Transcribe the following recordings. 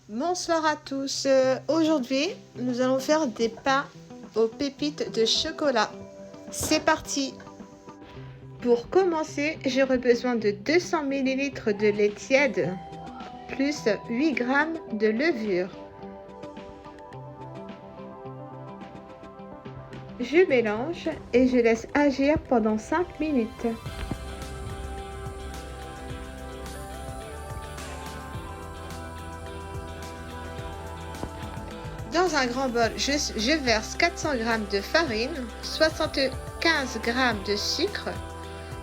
Bonsoir à tous. Aujourd'hui, nous allons faire des pains aux pépites de chocolat. C'est parti. Pour commencer, j'aurai besoin de 200 ml de lait tiède plus 8 g de levure. Je mélange et je laisse agir pendant 5 minutes. Dans un grand bol, je verse 400 g de farine, 75 g de sucre,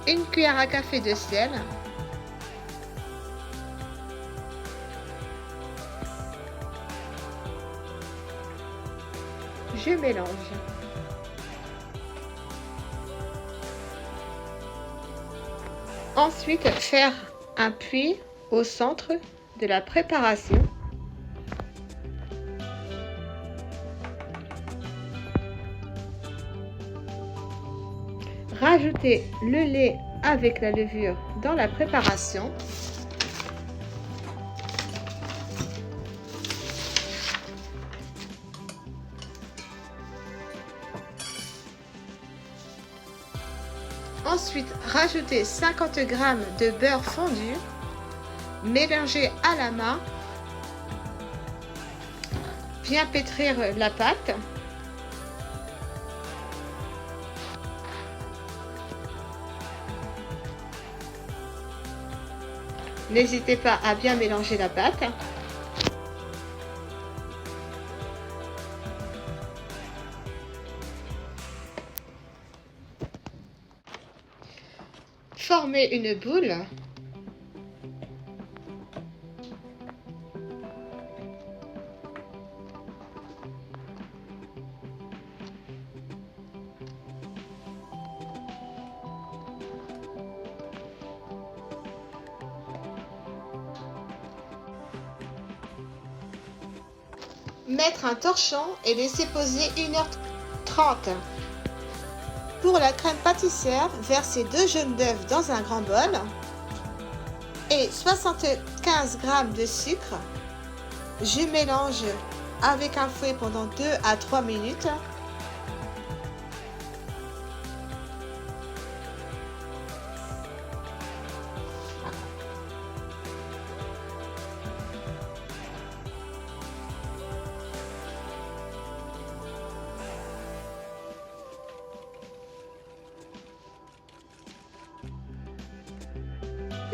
une cuillère à café de sel, je mélange. Ensuite, faire un puits au centre de la préparation. Rajouter le lait avec la levure dans la préparation. Ensuite, rajouter 50 g de beurre fondu, mélanger à la main, bien pétrir la pâte. N'hésitez pas à bien mélanger la pâte. Formez une boule. Mettre un torchon et laisser poser 1h30. Pour la crème pâtissière, versez 2 jaunes d'œufs dans un grand bol et 75 g de sucre. Je mélange avec un fouet pendant 2 à 3 minutes.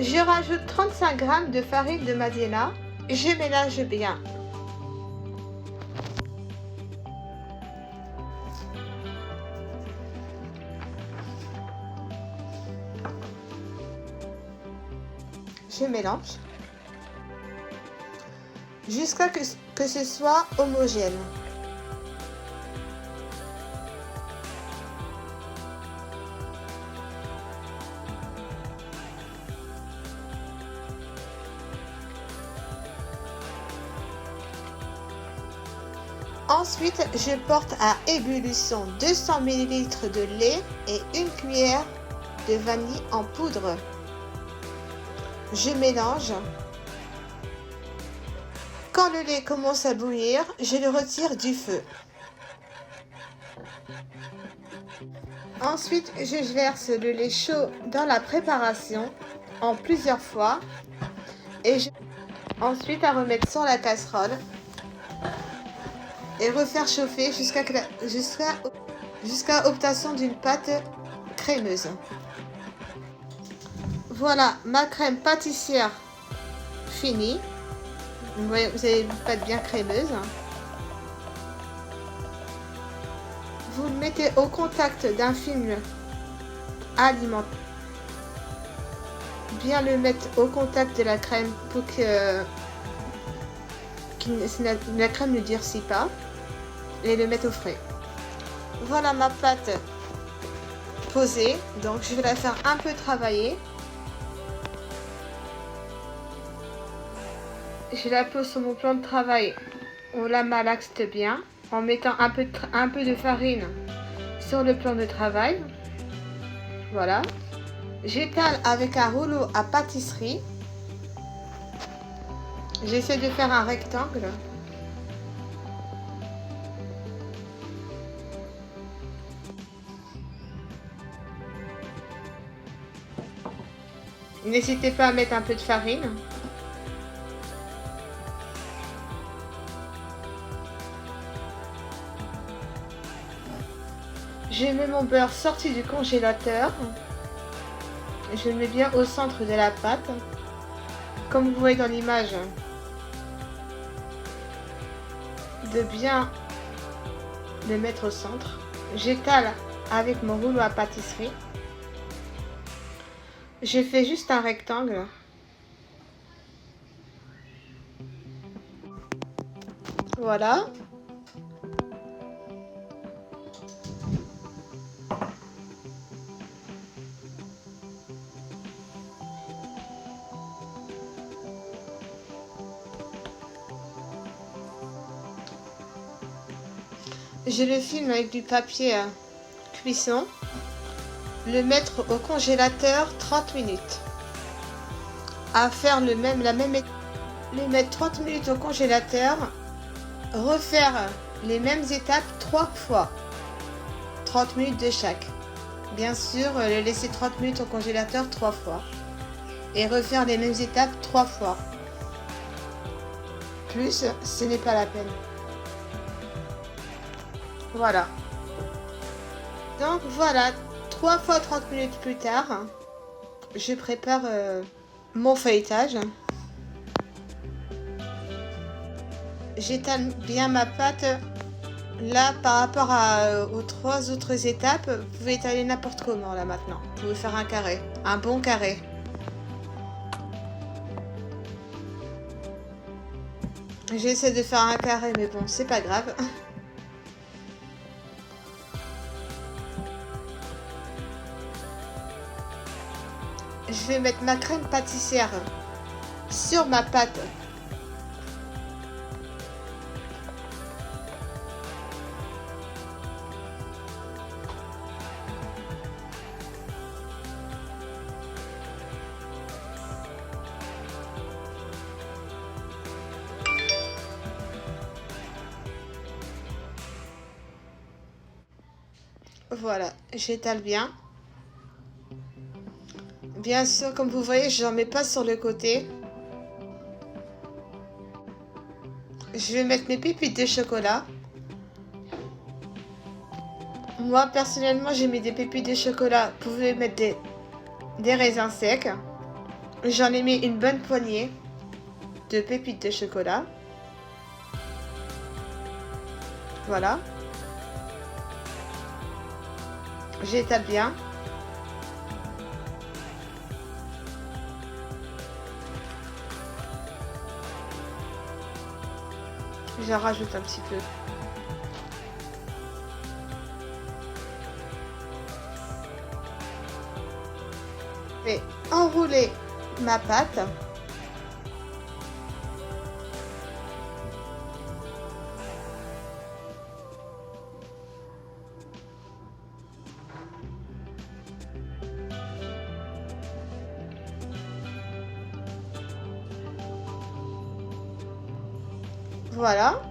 Je rajoute 35 g de farine de maïzena. Je mélange bien. Je mélange jusqu'à que ce soit homogène. Ensuite, je porte à ébullition 200 ml de lait et une cuillère de vanille en poudre. Je mélange. Quand le lait commence à bouillir, je le retire du feu. Ensuite, je verse le lait chaud dans la préparation en plusieurs fois et ensuite à remettre sur la casserole et refaire chauffer jusqu'à obtention d'une pâte crémeuse. Voilà ma crème pâtissière finie. Vous voyez, vous avez une pâte bien crémeuse. Vous le mettez au contact d'un film alimentaire. Bien le mettre au contact de la crème pour que la crème ne durcit pas. Et le mettre au frais. Voilà ma pâte posée, donc je vais la faire un peu travailler. Je la pose sur mon plan de travail, on la malaxe bien en mettant un peu de farine sur le plan de travail. Voilà, j'étale avec un rouleau à pâtisserie J'essaie de faire un rectangle. N'hésitez pas à mettre un peu de farine. Je mets mon beurre sorti du congélateur. Je le mets bien au centre de la pâte. Comme vous voyez dans l'image. De bien le mettre au centre. J'étale avec mon rouleau à pâtisserie. Je fais juste un rectangle. Voilà. Je le filme avec du papier cuisson. Le mettre au congélateur 30 minutes. À faire le mettre 30 minutes au congélateur. Refaire les mêmes étapes 3 fois. 30 minutes de chaque. Bien sûr, le laisser 30 minutes au congélateur 3 fois. Et refaire les mêmes étapes 3 fois. Plus, ce n'est pas la peine. Voilà. Donc voilà, 3 fois 30 minutes plus tard, je prépare mon feuilletage. J'étale bien ma pâte. Là, par rapport aux 3 autres étapes, vous pouvez étaler n'importe comment là maintenant. Vous pouvez faire un carré, un bon carré. J'essaie de faire un carré, mais bon, c'est pas grave. Je vais mettre ma crème pâtissière sur ma pâte. Voilà, j'étale bien. Bien sûr, comme vous voyez, je n'en mets pas sur le côté. Je vais mettre mes pépites de chocolat. Moi, personnellement, j'ai mis des pépites de chocolat. Vous pouvez mettre des raisins secs. J'en ai mis une bonne poignée de pépites de chocolat. Voilà. J'étale bien. J'en rajoute un petit peu. Je vais enrouler ma pâte. Voilà.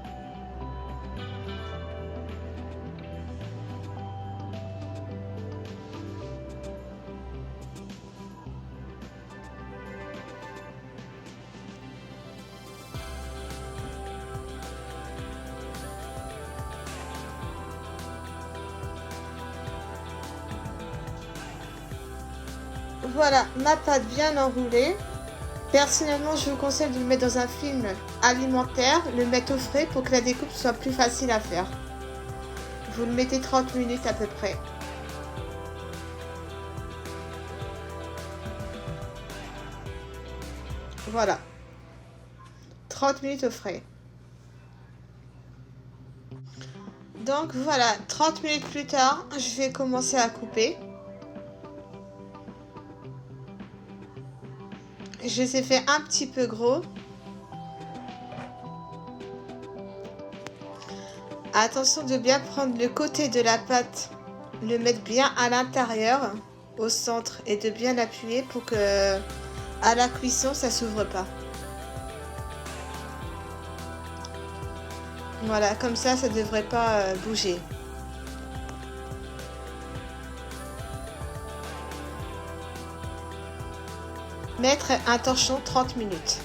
Voilà, ma pâte bien enroulée. Personnellement, je vous conseille de le mettre dans un film alimentaire, le mettre au frais pour que la découpe soit plus facile à faire. Vous le mettez 30 minutes à peu près. Voilà. 30 minutes au frais. Donc voilà, 30 minutes plus tard, je vais commencer à couper. Je les ai fait un petit peu gros. Attention de bien prendre le côté de la pâte, le mettre bien à l'intérieur, au centre, et de bien l'appuyer pour que à la cuisson ça s'ouvre pas. Voilà, comme ça ne devrait pas bouger. Mettre un torchon 30 minutes.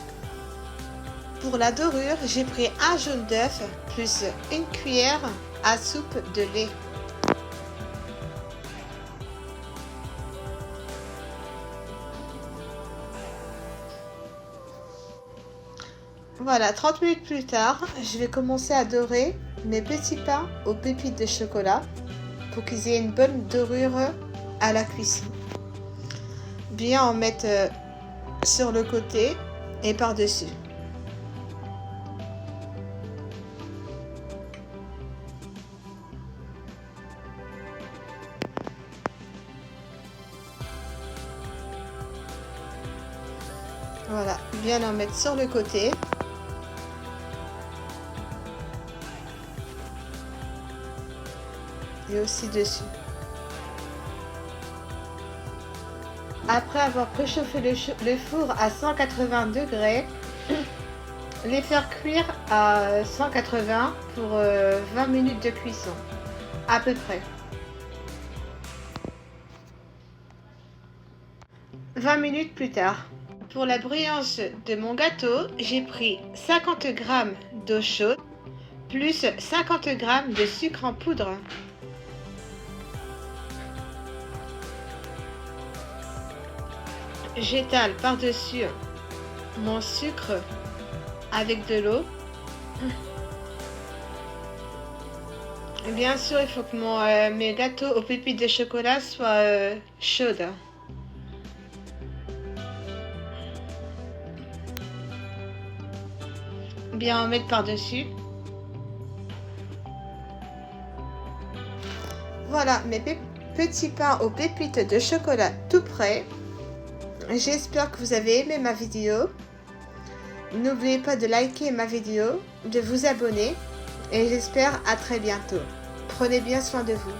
Pour la dorure, j'ai pris un jaune d'œuf plus une cuillère à soupe de lait. Voilà, 30 minutes plus tard, je vais commencer à dorer mes petits pains aux pépites de chocolat pour qu'ils aient une bonne dorure à la cuisson. Bien en mettre sur le côté et par-dessus. Voilà, bien en mettre sur le côté. Et aussi dessus. Après avoir préchauffé le four à 180 degrés, les faire cuire à 180 pour 20 minutes de cuisson, à peu près. 20 minutes plus tard. Pour la brioche de mon gâteau, j'ai pris 50 g d'eau chaude plus 50 g de sucre en poudre. J'étale par-dessus mon sucre avec de l'eau. Bien sûr, il faut que mes gâteaux aux pépites de chocolat soient chaudes. Bien en mettre par-dessus. Voilà, mes petits pains aux pépites de chocolat tout prêts. J'espère que vous avez aimé ma vidéo. N'oubliez pas de liker ma vidéo, de vous abonner et j'espère à très bientôt. Prenez bien soin de vous.